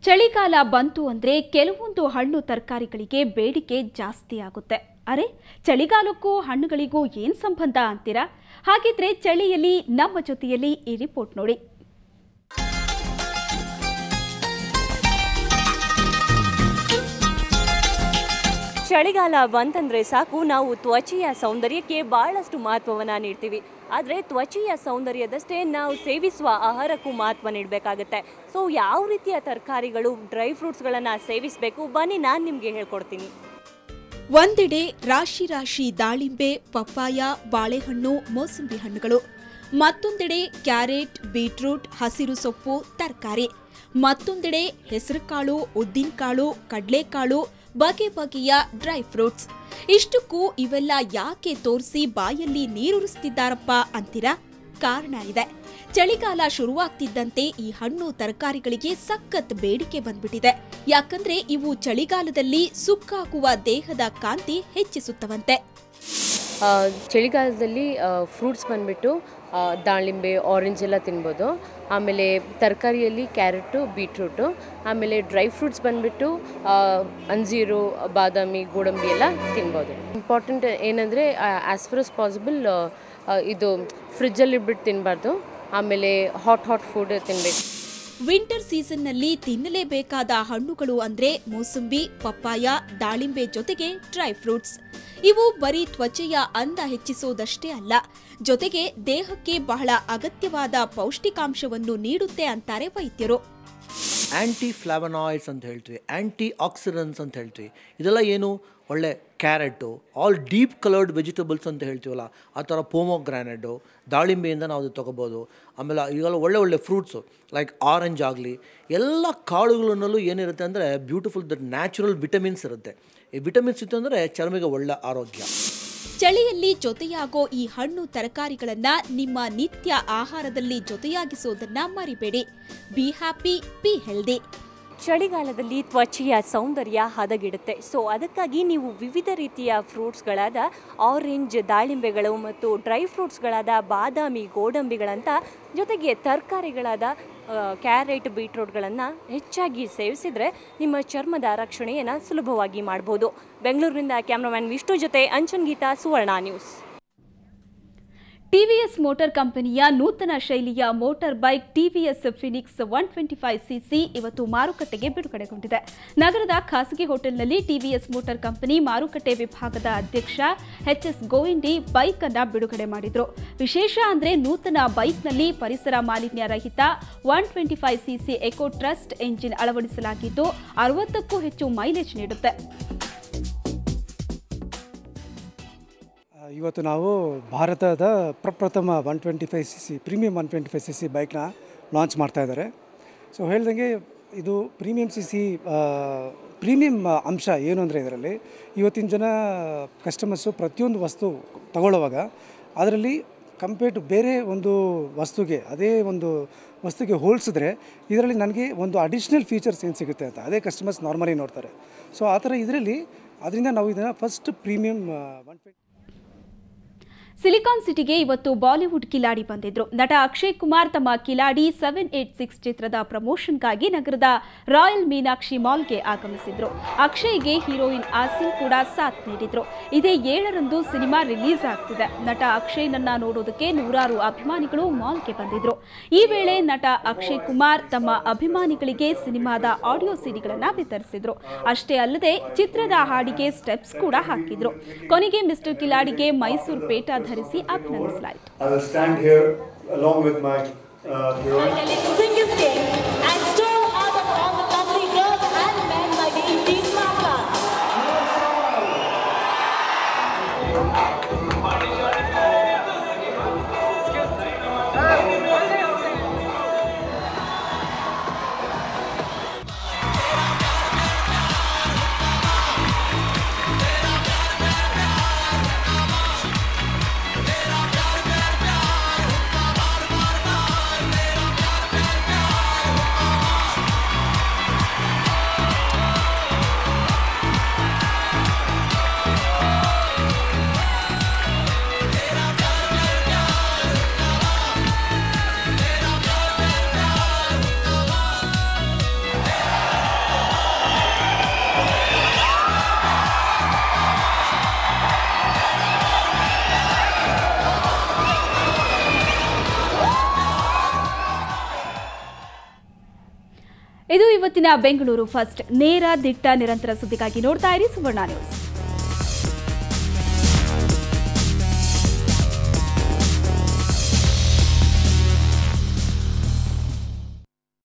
ಚಳಿಗಾಲ ಬಂತು ಅಂದ್ರೆ ಕೆಲವೊಂದು ಹಣ್ಣು ತರಕಾರಿಗಳಿಗೆ ಬೇಡಿಕೆ ಜಾಸ್ತಿ ಆಗುತ್ತೆ. ಅರೆ, ಚಳಿಗಾಲಕ್ಕೂ ಹಣ್ಣುಗಳಿಗೂ ಏನು ಸಂಬಂಧ ಅಂತೀರಾ? ಹಾಗಿದ್ರೆ ಚಳಿಯಲ್ಲಿ ನಮ್ಮ ಜೊತೆಯಲ್ಲಿ ಈ ರಿಪೋರ್ಟ್ ನೋಡಿ. ಚಳಿಗಾಲ ಬಂತಂದ್ರೆ ಸಾಕು ನಾವು ತ್ವಚೆಯ ಸೌಂದರ್ಯಕ್ಕೆ ಬಹಳಷ್ಟು ಮಹತ್ವವನ್ನು ನೀಡ್ತೀವಿ. ಆದರೆ ತ್ವಚೆಯ ಸೌಂದರ್ಯದಷ್ಟೇ ನಾವು ಸೇವಿಸುವ ಆಹಾರಕ್ಕೂ ಮಹತ್ವ ನೀಡಬೇಕಾಗುತ್ತೆ. ಸೊ ಯಾವ ರೀತಿಯ ತರಕಾರಿಗಳು, ಡ್ರೈ ಫ್ರೂಟ್ಸ್ಗಳನ್ನು ಸೇವಿಸಬೇಕು ಬನ್ನಿ ನಾನು ನಿಮಗೆ ಹೇಳ್ಕೊಡ್ತೀನಿ. ಒಂದೆಡೆ ರಾಶಿ ರಾಶಿ ದಾಳಿಂಬೆ, ಪಪ್ಪಾಯ, ಬಾಳೆಹಣ್ಣು, ಮೋಸಂಬಿ ಹಣ್ಣುಗಳು. ಮತ್ತೊಂದೆಡೆ ಕ್ಯಾರೆಟ್, ಬೀಟ್ರೂಟ್, ಹಸಿರು ಸೊಪ್ಪು, ತರಕಾರಿ. ಮತ್ತೊಂದೆಡೆ ಹೆಸರುಕಾಳು, ಉದ್ದಿನಕಾಳು, ಕಡಲೆಕಾಳು, ಬಗೆ ಬಗೆಯ ಡ್ರೈ ಫ್ರೂಟ್ಸ್. ಇಷ್ಟಕ್ಕೂ ಇವೆಲ್ಲ ಯಾಕೆ ತೋರಿಸಿ ಬಾಯಲ್ಲಿ ನೀರುರಿಸ್ತಿದ್ದಾರಪ್ಪ ಅಂತೀರಾ? ಕಾರಣ ಇದೆ. ಚಳಿಗಾಲ ಶುರುವಾಗ್ತಿದ್ದಂತೆ ಈ ಹಣ್ಣು ತರಕಾರಿಗಳಿಗೆ ಸಖತ್ ಬೇಡಿಕೆ ಬಂದ್ಬಿಟ್ಟಿದೆ. ಯಾಕಂದ್ರೆ ಇವು ಚಳಿಗಾಲದಲ್ಲಿ ಸುಕ್ಕಾಗುವ ದೇಹದ ಕಾಂತಿ ಹೆಚ್ಚಿಸುತ್ತವಂತೆ. ಚಳಿಗಾಲದಲ್ಲಿ ಫ್ರೂಟ್ಸ್ ಬಂದುಬಿಟ್ಟು ದಾಳಿಂಬೆ, ಆರೆಂಜ್ ಎಲ್ಲ ತಿನ್ಬೋದು. ಆಮೇಲೆ ತರಕಾರಿಯಲ್ಲಿ ಕ್ಯಾರೆಟು, ಬೀಟ್ರೂಟು. ಆಮೇಲೆ ಡ್ರೈ ಫ್ರೂಟ್ಸ್ ಬಂದುಬಿಟ್ಟು ಅಂಜೀರು, ಬಾದಾಮಿ, ಗೋಡಂಬಿ ಎಲ್ಲ ತಿನ್ಬೋದು. ಇಂಪಾರ್ಟೆಂಟ್ ಏನಂದರೆ ಆ್ಯಸ್ ಫಾರ್ ಆಸ್ ಪಾಸಿಬಲ್ ಇದು ಫ್ರಿಜ್ಜಲ್ಲಿ ಇಟ್ಬಿಟ್ಟು ತಿನ್ನಬಾರ್ದು. ಆಮೇಲೆ ಹಾಟ್ ಫುಡ್ ತಿನ್ನಬೇಕು. ವಿಂಟರ್ ಸೀಸನ್ನಲ್ಲಿ ತಿನ್ನಲೇಬೇಕಾದ ಹಣ್ಣುಗಳು ಅಂದ್ರೆ ಮೋಸಂಬಿ, ಪಪ್ಪಾಯ, ದಾಳಿಂಬೆ ಜೊತೆಗೆ ಡ್ರೈ ಫ್ರೂಟ್ಸ್. ಇವು ಬರೀ ತ್ವಚೆಯ ಅಂದ ಹೆಚ್ಚಿಸೋದಷ್ಟೇ ಅಲ್ಲ, ಜೊತೆಗೆ ದೇಹಕ್ಕೆ ಬಹಳ ಅಗತ್ಯವಾದ ಪೌಷ್ಟಿಕಾಂಶವನ್ನು ನೀಡುತ್ತೆ ಅಂತಾರೆ ವೈದ್ಯರು. ಆ್ಯಂಟಿ ಫ್ಲಾವನಾಯ್ಡ್ಸ್ ಅಂತ ಹೇಳ್ತೀವಿ, ಆ್ಯಂಟಿ ಆಕ್ಸಿಡೆಂಟ್ಸ್ ಅಂತ ಹೇಳ್ತೀವಿ. ಇದೆಲ್ಲ ಏನು? ಒಳ್ಳೆ carrot, all deep coloured vegetables ಅಂತ ಹೇಳ್ತೀವಲ್ಲ, ಆ ಥರ ಪೋಮೋಗ್ರಾನೇಟು, ದಾಳಿಂಬೆಯಿಂದ ನಾವು ಅದು ತೊಗೋಬೋದು. ಆಮೇಲೆ ಈಗೆಲ್ಲ ಒಳ್ಳೆ ಫ್ರೂಟ್ಸು ಲೈಕ್ ಆರೆಂಜ್ ಆಗಲಿ, ಎಲ್ಲ ಕಾಳುಗಳನ್ನಲ್ಲೂ ಏನಿರುತ್ತೆ ಅಂದರೆ ಬ್ಯೂಟಿಫುಲ್ ದಟ್ ನ್ಯಾಚುರಲ್ ವಿಟಮಿನ್ಸ್ ಇರುತ್ತೆ. ಈ ವಿಟಮಿನ್ಸ್ ಇತ್ತು ಅಂದರೆ ಚರ್ಮಿಗೆ ಒಳ್ಳೆ ಆರೋಗ್ಯ. ಚಳಿಯಲ್ಲಿ ಜೊತೆಯಾಗೋ ಈ ಹಣ್ಣು ತರಕಾರಿಗಳನ್ನ ನಿಮ್ಮ ನಿತ್ಯ ಆಹಾರದಲ್ಲಿ ಜೊತೆಯಾಗಿಸೋದನ್ನ ಮರಿಬೇಡಿ. Be happy, be healthy. ಚಳಿಗಾಲದಲ್ಲಿ ತ್ವಚೆಯ ಸೌಂದರ್ಯ ಹದಗೆಡುತ್ತೆ. ಸೊ ಅದಕ್ಕಾಗಿ ನೀವು ವಿವಿಧ ರೀತಿಯ ಫ್ರೂಟ್ಸ್ಗಳಾದ ಆರೆಂಜ್, ದಾಳಿಂಬೆಗಳು ಮತ್ತು ಡ್ರೈ ಫ್ರೂಟ್ಸ್ಗಳಾದ ಬಾದಾಮಿ, ಗೋಡಂಬಿಗಳಂತ, ಜೊತೆಗೆ ತರಕಾರಿಗಳಾದ ಕ್ಯಾರೆಟ್, ಬೀಟ್ರೂಟ್ಗಳನ್ನು ಹೆಚ್ಚಾಗಿ ಸೇವಿಸಿದರೆ ನಿಮ್ಮ ಚರ್ಮದ ರಕ್ಷಣೆಯನ್ನು ಸುಲಭವಾಗಿ ಮಾಡ್ಬೋದು. ಬೆಂಗಳೂರಿನಿಂದ ಕ್ಯಾಮ್ರಾಮನ್ ವಿಷ್ಣು ಜೊತೆ ಅಂಚನ್ ಗೀತಾ, ಸುವರ್ಣ ನ್ಯೂಸ್. ಟಿವಿಎಸ್ ಮೋಟಾರ್ ಕಂಪನಿಯ ನೂತನ ಶೈಲಿಯ motor bike TVS Phoenix 125cc ಇವತ್ತು ಮಾರುಕಟ್ಟೆಗೆ ಬಿಡುಗಡೆಗೊಂಡಿದೆ. ನಗರದ ಖಾಸಗಿ ಹೋಟೆಲ್ನಲ್ಲಿ ಟಿವಿಎಸ್ ಮೋಟಾರ್ ಕಂಪನಿ ಮಾರುಕಟ್ಟೆ ವಿಭಾಗದ ಅಧ್ಯಕ್ಷ ಎಚ್.ಎಸ್. ಗೋವಿಂಡಿ ಬೈಕ್ ಅನ್ನ ಬಿಡುಗಡೆ ಮಾಡಿದ್ರು. ವಿಶೇಷ ಅಂದ್ರೆ ನೂತನ ಬೈಕ್ನಲ್ಲಿ ಪರಿಸರ ಮಾಲಿನ್ಯ ರಹಿತ 125cc ಎಕೋ ಟ್ರಸ್ಟ್ ಎಂಜಿನ್ ಅಳವಡಿಸಲಾಗಿದ್ದು 60ಕ್ಕೂ ಹೆಚ್ಚು ಮೈಲೇಜ್ ನೀಡುತ್ತೆ. ಇವತ್ತು ನಾವು ಭಾರತದ ಪ್ರಪ್ರಥಮ 125cc ಪ್ರೀಮಿಯಂ 125cc ಬೈಕ್ನ ಲಾಂಚ್ ಮಾಡ್ತಾ ಇದ್ದಾರೆ. ಸೊ ಹೇಳ್ದಂಗೆ ಇದು ಪ್ರೀಮಿಯಂ ಅಂಶ ಏನು ಅಂದರೆ ಇದರಲ್ಲಿ ಇವತ್ತಿನ ಜನ ಕಸ್ಟಮರ್ಸು ಪ್ರತಿಯೊಂದು ವಸ್ತು ತಗೊಳ್ಳುವಾಗ ಅದರಲ್ಲಿ ಕಂಪೇರ್ ಟು ಬೇರೆ ಒಂದು ವಸ್ತುಗೆ, ಅದೇ ಒಂದು ವಸ್ತುಗೆ ಹೋಲಿಸಿದ್ರೆ ಇದರಲ್ಲಿ ನನಗೆ ಒಂದು ಅಡಿಷ್ನಲ್ ಫೀಚರ್ಸ್ ಏನು ಸಿಗುತ್ತೆ ಅಂತ ಅದೇ ಕಸ್ಟಮರ್ಸ್ ನಾರ್ಮಲಿ ನೋಡ್ತಾರೆ. ಸೊ ಆ ಥರ ಅದರಿಂದ ನಾವು ಇದನ್ನು ಫಸ್ಟ್ ಪ್ರೀಮಿಯಂ 120. ಸಿಲಿಕಾನ್ ಸಿಟಿಗೆ ಇವತ್ತು ಬಾಲಿವುಡ್ ಕಿಲಾಡಿ ಬಂದಿದ್ರು. ನಟ ಅಕ್ಷಯ್ ಕುಮಾರ್ ತಮ್ಮ ಕಿಲಾಡಿ 786 ಚಿತ್ರದ ಪ್ರಮೋಷನ್ಗಾಗಿ ನಗರದ ರಾಯಲ್ ಮೀನಾಕ್ಷಿ ಮಾಲ್ಗೆ ಆಗಮಿಸಿದ್ರು. ಅಕ್ಷಯ್ಗೆ ಹೀರೋಯಿನ್ ಆಸಿನ್ ಕೂಡ ಸಾಥ್ ನೀಡಿದ್ರು. ಇದೇ 7ರಂದು ಸಿನಿಮಾ ರಿಲೀಸ್ ಆಗ್ತಿದೆ. ನಟ ಅಕ್ಷಯ್ನನ್ನ ನೋಡೋದಕ್ಕೆ ನೂರಾರು ಅಭಿಮಾನಿಗಳು ಮಾಲ್ಗೆ ಬಂದಿದ್ರು. ಈ ವೇಳೆ ನಟ ಅಕ್ಷಯ್ ಕುಮಾರ್ ತಮ್ಮ ಅಭಿಮಾನಿಗಳಿಗೆ ಸಿನಿಮಾದ ಆಡಿಯೋ ಸಿಡಿಗಳನ್ನ ವಿತರಿಸಿದ್ರು. ಅಷ್ಟೇ ಅಲ್ಲದೆ ಚಿತ್ರದ ಹಾಡಿಗೆ ಸ್ಟೆಪ್ಸ್ ಕೂಡ ಹಾಕಿದ್ರು. ಕೊನೆಗೆ ಮಿಸ್ಟರ್ ಕಿಲಾಡಿಗೆ ಮೈಸೂರು ಪೇಟ ಧರಿಸಿ ಅಭಿನಂದಿಸಲಾಯಿತು. I will stand here along with my heroine. And so out of all the lovely girls and men by the Indies Maka. ಇದು ಇವತ್ತಿನ ಬೆಂಗಳೂರು ಫಸ್ಟ್ ನೇರ ದಿಟ್ಟ ನಿರಂತರ ಸುದ್ದಿಗಾಗಿ ನೋಡ್ತಾ ಇರಿ ಸುವರ್ಣ ನ್ಯೂಸ್.